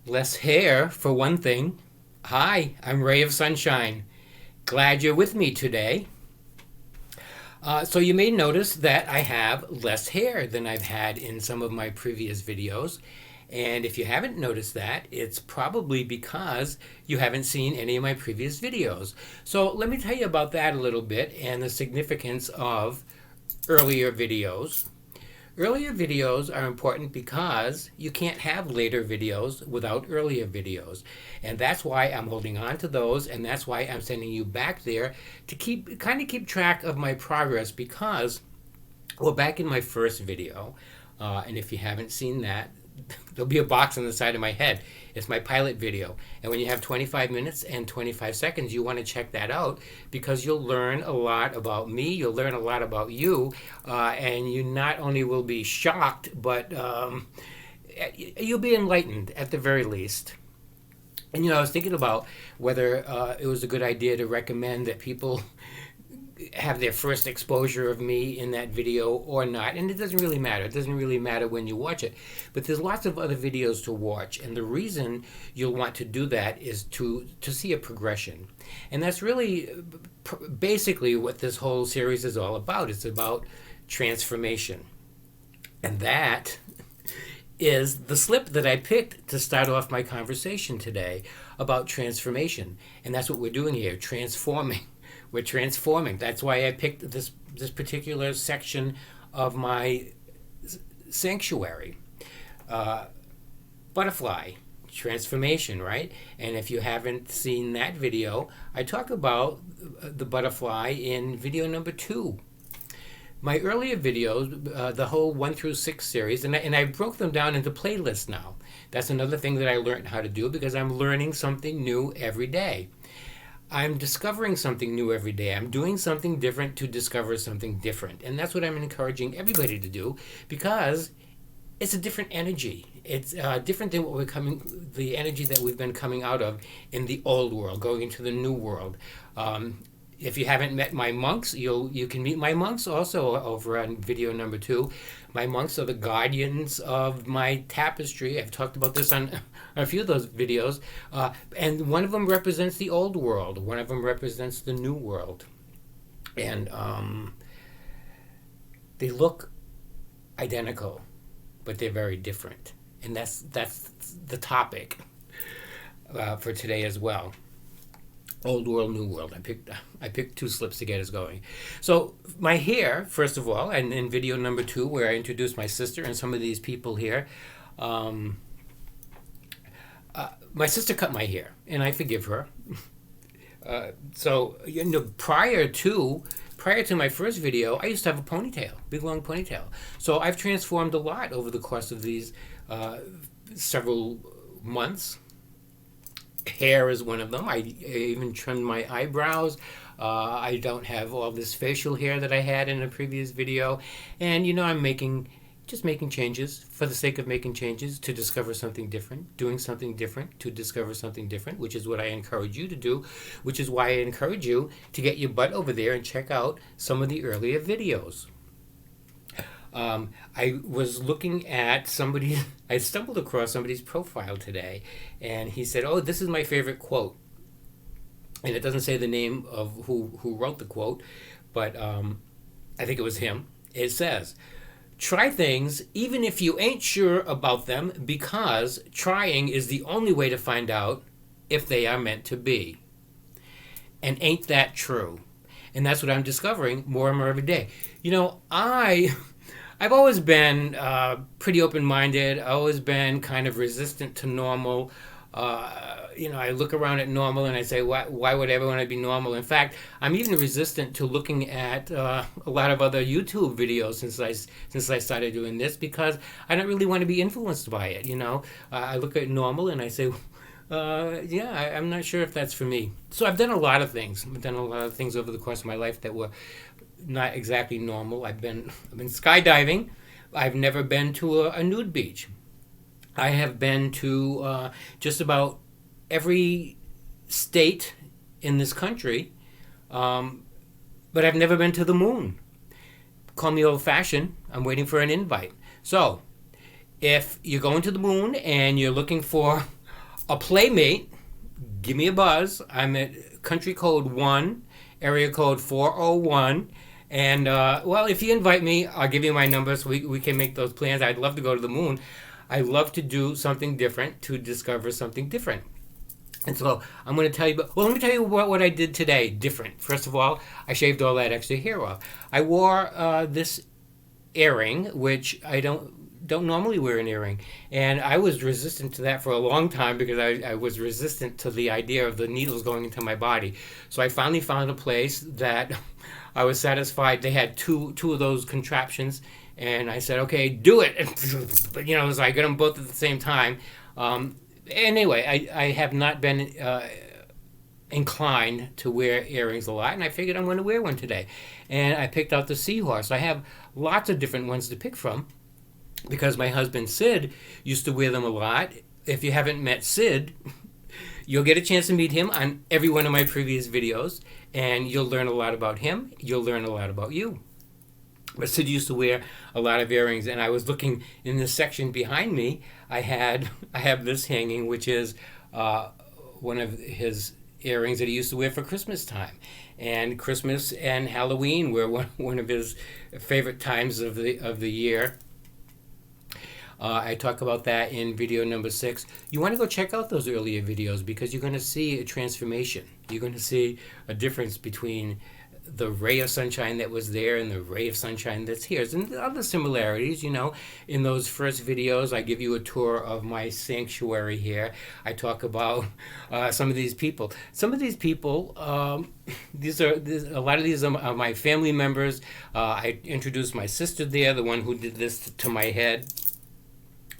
Less hair, for one thing. Hi, I'm Ray of Sunshine. Glad you're with me today. So you may notice that I have less hair than I've had in some of my previous videos. And if you haven't noticed that, it's probably because you haven't seen any of my previous videos. So let me tell you about that a little bit and the significance of earlier videos. Earlier videos are important because you can't have later videos without earlier videos. And that's why I'm holding on to those, and that's why I'm sending you back there to keep track of my progress because, well, back in my first video, and if you haven't seen that, there'll be a box on the side of my head. It's my pilot video. And when you have 25 minutes and 25 seconds, you want to check that out because you'll learn a lot about me, you'll learn a lot about you, and you not only will be shocked, but you'll be enlightened at the very least. And I was thinking about whether it was a good idea to recommend that people have their first exposure of me in that video or not. And it doesn't really matter. It doesn't really matter when you watch it. But there's lots of other videos to watch. And the reason you'll want to do that is to see a progression. And that's really basically what this whole series is all about. It's about transformation. And that is the slip that I picked to start off my conversation today about transformation. And that's what we're doing here, transforming. We're transforming. That's why I picked this particular section of my sanctuary. Butterfly transformation, right? And if you haven't seen that video, I talk about the butterfly in video number 2. My earlier videos, the whole 1 through 6 series, and I broke them down into playlists now. That's another thing that I learned how to do because I'm learning something new every day. I'm discovering something new every day. I'm doing something different to discover something different. And that's what I'm encouraging everybody to do because it's a different energy. It's different than the energy that we've been coming out of in the old world, going into the new world. If you haven't met my monks, you can meet my monks also over on video number 2. My monks are the guardians of my tapestry. I've talked about this on a few of those videos. And one of them represents the old world. One of them represents the new world. And they look identical, but they're very different. And that's the topic for today as well. Old world, new world. I picked 2 slips to get us going. So my hair, first of all, and in video number 2, where I introduced my sister and some of these people here, my sister cut my hair, and I forgive her. So prior to my first video, I used to have a ponytail, big long ponytail. So I've transformed a lot over the course of these several months. Hair is one of them. I even trimmed my eyebrows. I don't have all this facial hair that I had in a previous video. And I'm just making changes for the sake of making changes to discover something different, doing something different to discover something different, which is what I encourage you to do, which is why I encourage you to get your butt over there and check out some of the earlier videos. I was looking at I stumbled across somebody's profile today, and he said, "Oh, this is my favorite quote." And it doesn't say the name of who wrote the quote, but I think it was him. It says, "Try things even if you ain't sure about them because trying is the only way to find out if they are meant to be." And ain't that true? And that's what I'm discovering more and more every day. I've always been pretty open-minded. I've always been kind of resistant to normal. I look around at normal and I say, why would everyone be normal? In fact, I'm even resistant to looking at a lot of other YouTube videos since I started doing this because I don't really want to be influenced by it. I look at normal and I say, I'm not sure if that's for me. So I've done a lot of things. I've done a lot of things over the course of my life that were not exactly normal. I've been skydiving. I've never been to a nude beach. I have been to just about every state in this country, but I've never been to the moon. Call me old-fashioned. I'm waiting for an invite. So, if you're going to the moon and you're looking for a playmate, give me a buzz. I'm at country code 1, area code 401. And, well, if you invite me, I'll give you my number so we can make those plans. I'd love to go to the moon. I love to do something different, to discover something different. And so I'm going to tell you, well, let me tell you what I did today different. First of all, I shaved all that extra hair off. I wore this earring, which I don't normally wear an earring, and I was resistant to that for a long time because I was resistant to the idea of the needles going into my body. So I finally found a place that I was satisfied. They had two of those contraptions, and I said, okay, do it. So I got them both at the same time. Anyway, I have not been inclined to wear earrings a lot, and I figured I'm going to wear one today. And I picked out the seahorse. I have lots of different ones to pick from because my husband Sid used to wear them a lot. If you haven't met Sid, you'll get a chance to meet him on every one of my previous videos, and you'll learn a lot about him. You'll learn a lot about you. But Sid used to wear a lot of earrings, and I was looking in this section behind me. I have this hanging, which is one of his earrings that he used to wear for Christmas time, and Christmas and Halloween were one of his favorite times of the year. I talk about that in video number 6. You want to go check out those earlier videos because you're going to see a transformation. You're going to see a difference between the ray of sunshine that was there and the ray of sunshine that's here. And other similarities, in those first videos, I give you a tour of my sanctuary here. I talk about some of these people. Some of these people, a lot of these are my family members. I introduced my sister there, the one who did this to my head.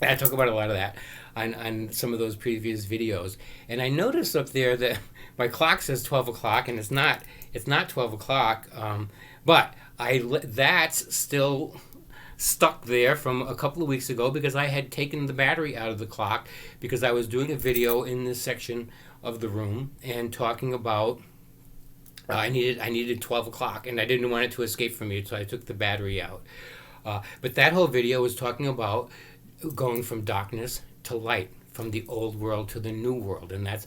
I talk about a lot of that on some of those previous videos. And I noticed up there that my clock says 12 o'clock, and it's not 12 o'clock, but that's still stuck there from a couple of weeks ago because I had taken the battery out of the clock because I was doing a video in this section of the room and talking about I needed 12 o'clock, and I didn't want it to escape from me, so I took the battery out. But that whole video was talking about going from darkness to light, from the old world to the new world, and that's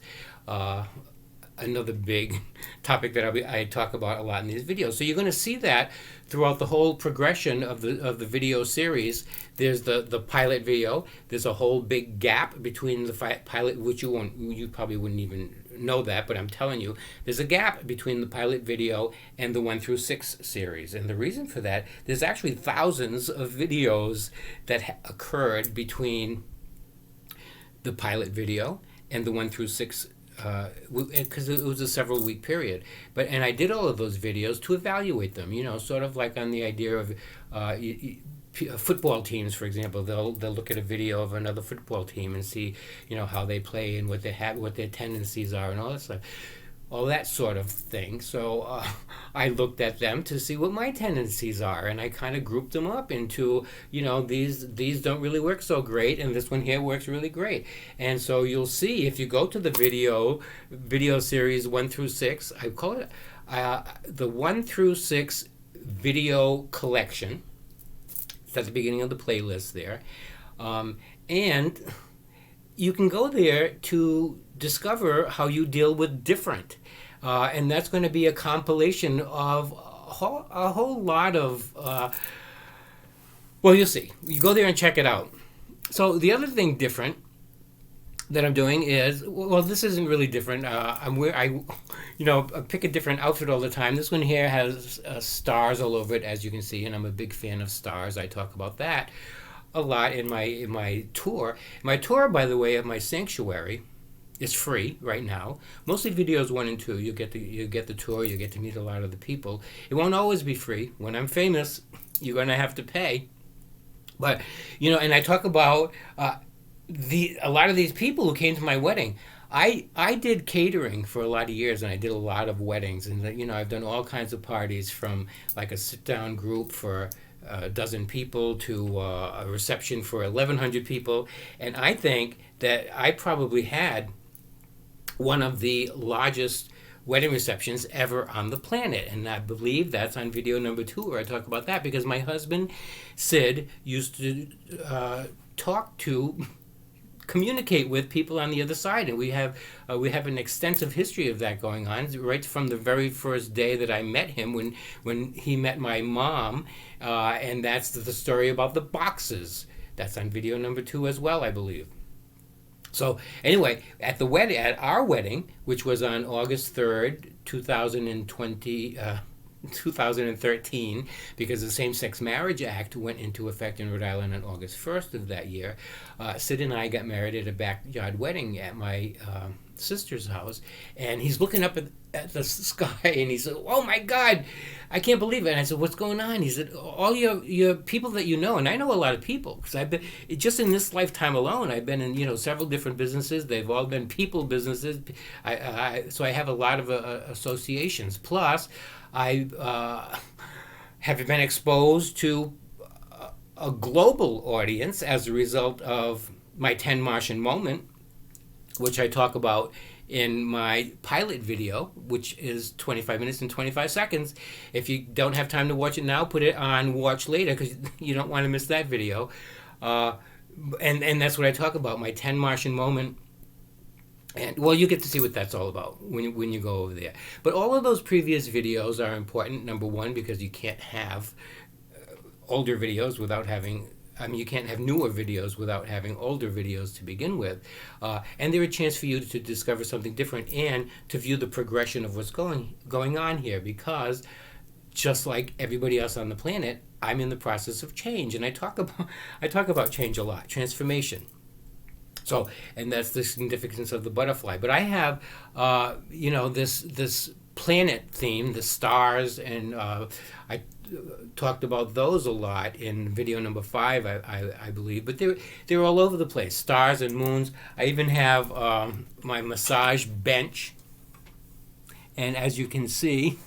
another big topic that I talk about a lot in these videos. So you're going to see that throughout the whole progression of the video series. There's the pilot video. There's a whole big gap between the pilot, which you probably wouldn't even know that, but I'm telling you, there's a gap between the pilot video and the 1 through 6 series. And the reason for that, there's actually thousands of videos that occurred between the pilot video and the 1 through 6 because it was a several week period. And I did all of those videos to evaluate them, sort of like on the idea of football teams, for example. They'll look at a video of another football team and see, how they play and what their tendencies are and all that stuff. All that sort of thing. So I looked at them to see what my tendencies are, and I kind of grouped them up into, these don't really work so great, and this one here works really great. And so you'll see if you go to the video series 1 through 6, I call it the 1 through 6 video collection. It's at the beginning of the playlist there. And you can go there to discover how you deal with different. And that's going to be a compilation of a whole lot of, well, you'll see. You go there and check it out. So the other thing different that I'm doing is, well, this isn't really different. I pick a different outfit all the time. This one here has stars all over it, as you can see, and I'm a big fan of stars. I talk about that a lot in my tour. My tour, by the way, of my sanctuary is free right now. Mostly videos 1 and 2. You get the tour. You get to meet a lot of the people. It won't always be free. When I'm famous, you're going to have to pay. But and I talk about a lot of these people who came to my wedding. I did catering for a lot of years, and I did a lot of weddings, and I've done all kinds of parties, from like a sit-down group for a dozen people to a reception for 1,100 people, and I think that I probably had one of the largest wedding receptions ever on the planet, and I believe that's on video number 2 where I talk about that, because my husband Sid used to talk to communicate with people on the other side, and we have an extensive history of that going on right from the very first day that I met him when he met my mom, and that's the story about the boxes. That's on video number 2 as well, I believe. So anyway, at our wedding, which was on August 3rd, 2013, because the Same-Sex Marriage Act went into effect in Rhode Island on August 1st of that year, Sid and I got married at a backyard wedding at my sister's house, and he's looking up at the sky, and he said, "Oh my God, I can't believe it." And I said, "What's going on?" He said, "All your people that you know," and I know a lot of people because I've been just in this lifetime alone. I've been in several different businesses. They've all been people businesses. So I have a lot of associations. Plus, I have been exposed to a global audience as a result of my 10 Martian moment, which I talk about in my pilot video, which is 25 minutes and 25 seconds. If you don't have time to watch it now, put it on watch later because you don't want to miss that video. And that's what I talk about, my 10 Martian moment. And well, you get to see what that's all about when you go over there. But all of those previous videos are important. Number one, because you can't have older videos without having, you can't have newer videos without having older videos to begin with. And they're a chance for you to discover something different and to view the progression of what's going on here, because just like everybody else on the planet, I'm in the process of change, and I talk about change a lot, transformation. So, and that's the significance of the butterfly. But I have, this planet theme, the stars, and I talked about those a lot in video number 5, I believe. But they're all over the place, stars and moons. I even have my massage bench, and as you can see,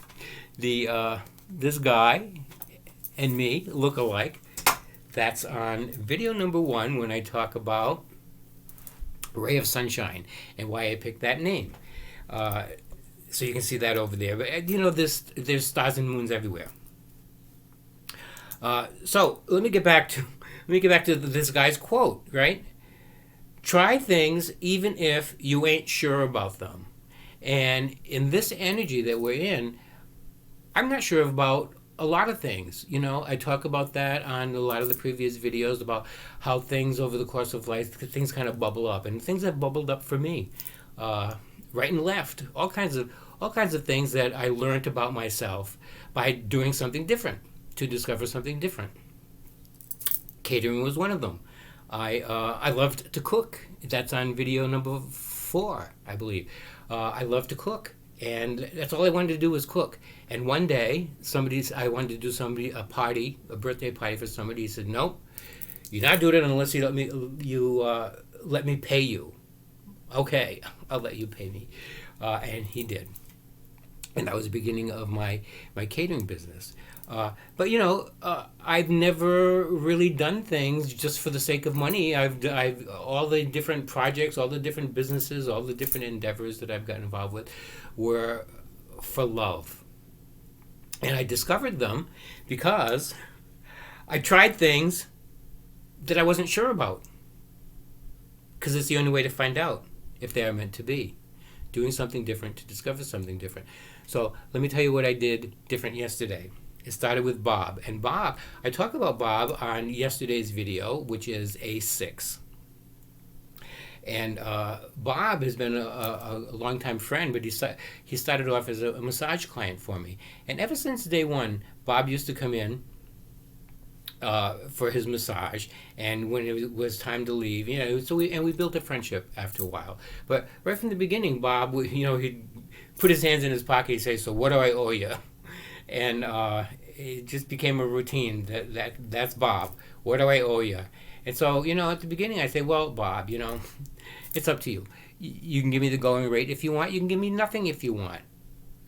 this guy and me look alike. That's on video number 1 when I talk about Ray of Sunshine and why I picked that name. So you can see that over there. But there's stars and moons everywhere. So let me get back to this guy's quote, right? Try things even if you ain't sure about them. And in this energy that we're in, I'm not sure about a lot of things. I talk about that on a lot of the previous videos about how things over the course of life, things kind of bubble up, and things have bubbled up for me, right and left, all kinds of things that I learned about myself by doing something different, to discover something different. Catering was one of them. I loved to cook. That's on video number 4, I believe. I love to cook. And that's all I wanted to do was cook. And one day, I wanted to do a birthday party for somebody. He said, "Nope, you're not doing it unless you let me pay you." Okay, I'll let you pay me. And he did. And that was the beginning of my catering business. But I've never really done things just for the sake of money. I've all the different projects, all the different businesses, all the different endeavors that I've gotten involved with were for love. And I discovered them because I tried things that I wasn't sure about. Because it's the only way to find out if they are meant to be. Doing something different to discover something different. So let me tell you what I did different yesterday. It started with Bob. And Bob, I talk about Bob on yesterday's video, which is A6. And Bob has been a longtime friend, but he started off as a massage client for me. And ever since day one, Bob used to come in for his massage, and when it was time to leave, we built a friendship after a while. But right from the beginning, Bob, he'd put his hands in his pocket, he'd say, "So what do I owe you?" And it just became a routine. That's Bob. What do I owe you? And so, at the beginning, I say, "Well, Bob, it's up to you. You can give me the going rate if you want. You can give me nothing if you want.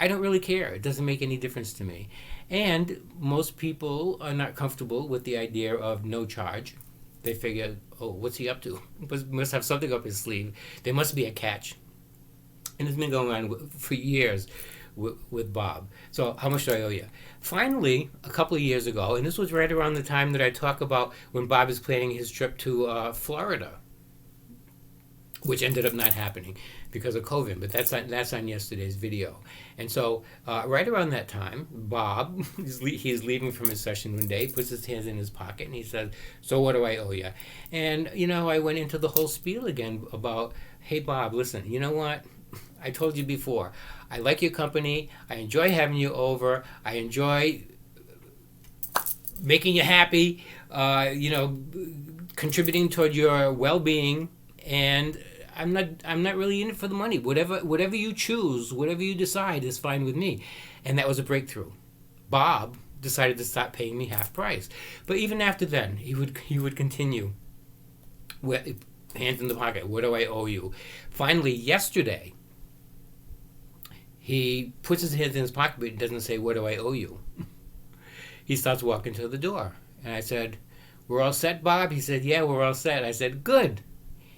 I don't really care. It doesn't make any difference to me." And most people are not comfortable with the idea of no charge. They figure, "Oh, what's he up to? Must have something up his sleeve. There must be a catch." And it's been going on for years with Bob. So how much do I owe you? Finally, a couple of years ago, and this was right around the time that I talk about when Bob is planning his trip to Florida. which ended up not happening because of COVID. But that's on yesterday's video. And so right around that time, Bob, he's leaving from his session one day, puts his hands in his pocket, and he says, "So what do I owe you?" And I went into the whole spiel again about, "Hey Bob, listen, you know what? I told you before, I like your company. I enjoy having you over. I enjoy making you happy. Contributing toward your well-being, and I'm not really in it for the money. Whatever you choose, whatever you decide is fine with me." And that was a breakthrough. Bob decided to stop paying me half price. But even after then, he would continue with hands in the pocket. "What do I owe you?" Finally, yesterday, he puts his hands in his pocket, but he doesn't say, "What do I owe you?" He starts walking to the door. And I said, "We're all set, Bob?" He said, "Yeah, we're all set." I said, "Good."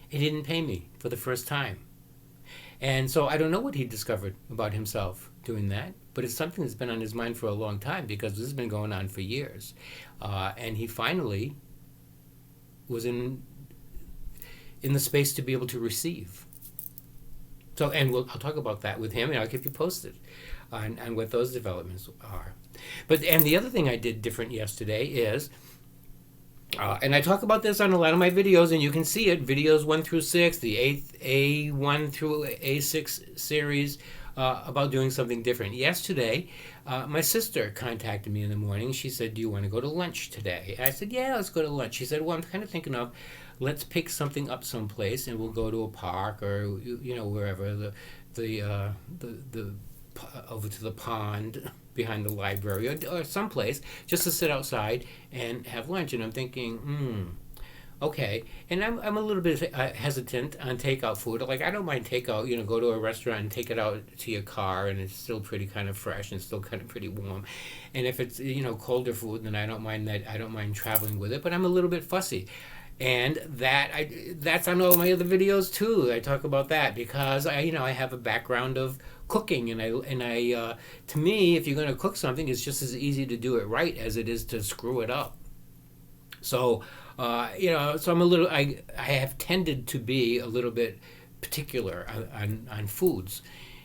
He didn't pay me for the first time. And so I don't know what he discovered about himself doing that, but it's something that's been on his mind for a long time because this has been going on for years. And he finally was in the space to be able to receive. So, and I'll talk about that with him, and I'll keep you posted on what those developments are. And the other thing I did different yesterday is, and I talk about this on a lot of my videos, and you can see it, videos 1 through 6, the A1 through A6 series, about doing something different. Yesterday, my sister contacted me in the morning. She said, "Do you want to go to lunch today?" And I said, "Yeah, let's go to lunch." She said, "Well, I'm kind of thinking of, let's pick something up someplace, and we'll go to a park or wherever, the over to the pond behind the library or someplace just to sit outside and have lunch." And I'm thinking, okay. And I'm a little bit hesitant on takeout food. Like, I don't mind takeout, go to a restaurant and take it out to your car, and it's still pretty kind of fresh and still kind of pretty warm. And if it's, colder food, then I don't mind that. I don't mind traveling with it, but I'm a little bit fussy. And that's on all my other videos too. I talk about that because I have a background of cooking, and I to me, if you're going to cook something, it's just as easy to do it right as it is to screw it up. So so I'm a little, I have tended to be a little bit particular on foods.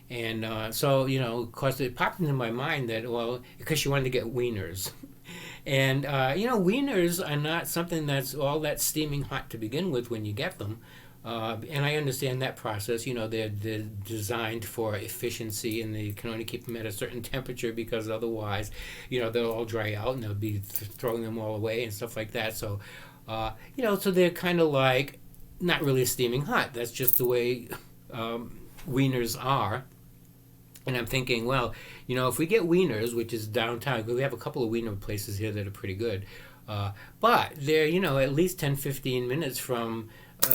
And so, of course, it popped into my mind that, well, because she wanted to get wieners. And, wieners are not something that's all that steaming hot to begin with when you get them. And I understand that process. They're designed for efficiency, and they can only keep them at a certain temperature because otherwise, they'll all dry out and they'll be throwing them all away and stuff like that. So, so they're kind of like not really steaming hot. That's just the way wieners are. And I'm thinking, well, if we get wieners, which is downtown, we have a couple of wiener places here that are pretty good, but they're, at least 10, 15 minutes from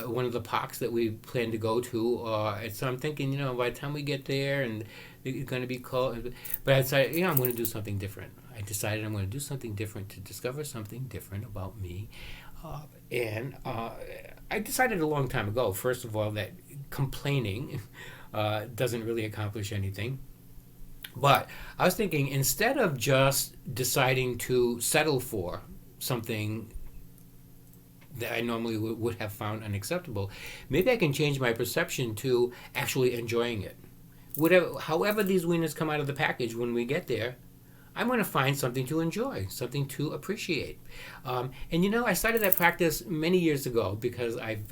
one of the parks that we plan to go to. So I'm thinking, by the time we get there, and it's going to be cold. But I decided, I'm going to do something different. I decided I'm going to do something different to discover something different about me. And I decided a long time ago, first of all, that complaining doesn't really accomplish anything. But I was thinking, instead of just deciding to settle for something that I normally would have found unacceptable, maybe I can change my perception to actually enjoying it. However these wieners come out of the package when we get there, I'm going to find something to enjoy, something to appreciate. And I started that practice many years ago because I've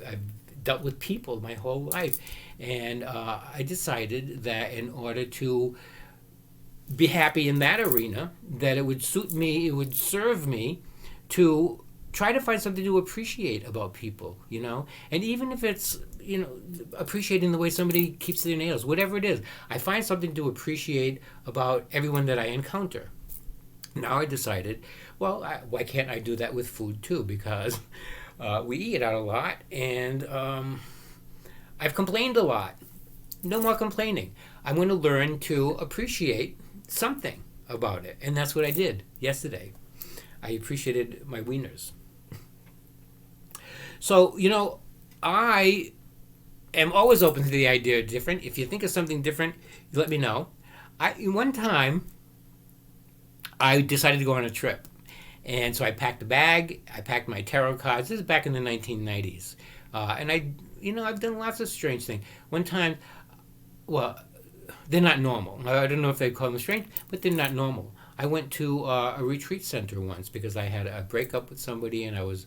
dealt with people my whole life. And I decided that in order to be happy in that arena, that it would suit me, it would serve me to try to find something to appreciate about people, And even if it's, appreciating the way somebody keeps their nails, whatever it is, I find something to appreciate about everyone that I encounter. Now I decided, well, why can't I do that with food too? Because we eat out a lot, and I've complained a lot. No more complaining. I'm going to learn to appreciate something about it. And that's what I did yesterday. I appreciated my wieners. So, I am always open to the idea of different. If you think of something different, let me know. One time, I decided to go on a trip. And so I packed a bag. I packed my tarot cards. This is back in the 1990s. And I've done lots of strange things. One time, well, they're not normal. I don't know if they call them strange, but they're not normal. I went to a retreat center once because I had a breakup with somebody, and I was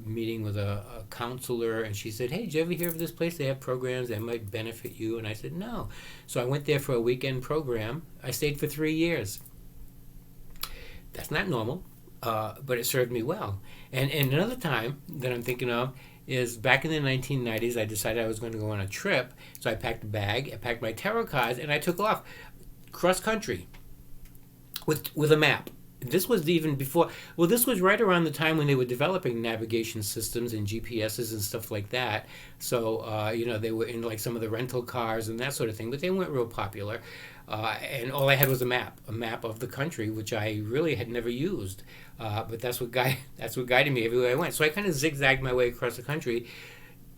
meeting with a counselor, and she said, "Hey, did you ever hear of this place? They have programs that might benefit you." And I said, "No." So I went there for a weekend program. I stayed for 3 years. That's not normal, but it served me well. And another time that I'm thinking of is back in the 1990s. I decided I was going to go on a trip, so I packed a bag, I packed my tarot cards, and I took off cross country with a map. This was even before. Well, this was right around the time when they were developing navigation systems and GPSs and stuff like that. So they were in like some of the rental cars and that sort of thing, but they weren't real popular. And all I had was a map of the country, which I really had never used. But that's what guided me everywhere I went. So I kind of zigzagged my way across the country,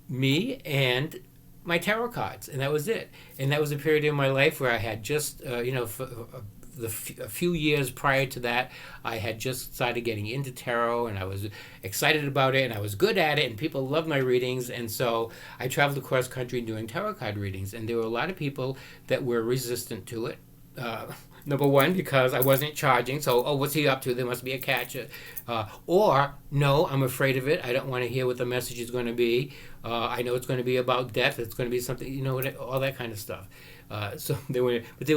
me and my tarot cards, and that was it. And that was a period in my life where I had just, a few years prior to that, I had just started getting into tarot, and I was excited about it, and I was good at it, and people loved my readings. And so I traveled across country doing tarot card readings, and there were a lot of people that were resistant to it. Number one, because I wasn't charging, so, oh, what's he up to? There must be a catch. Or, no, I'm afraid of it. I don't want to hear what the message is going to be. I know it's going to be about death. It's going to be something, all that kind of stuff. But there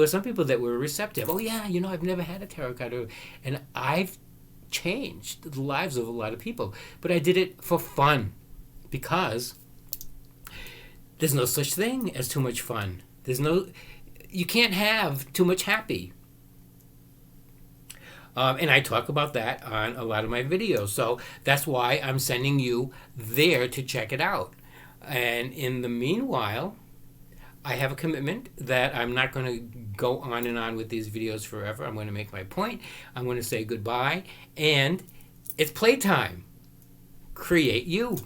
were some people that were receptive. Oh yeah, I've never had a tarot card, and I've changed the lives of a lot of people. But I did it for fun, because there's no such thing as too much fun. You can't have too much happy. And I talk about that on a lot of my videos. So that's why I'm sending you there to check it out. And in the meanwhile, I have a commitment that I'm not going to go on and on with these videos forever. I'm going to make my point. I'm going to say goodbye. And it's playtime. Create you.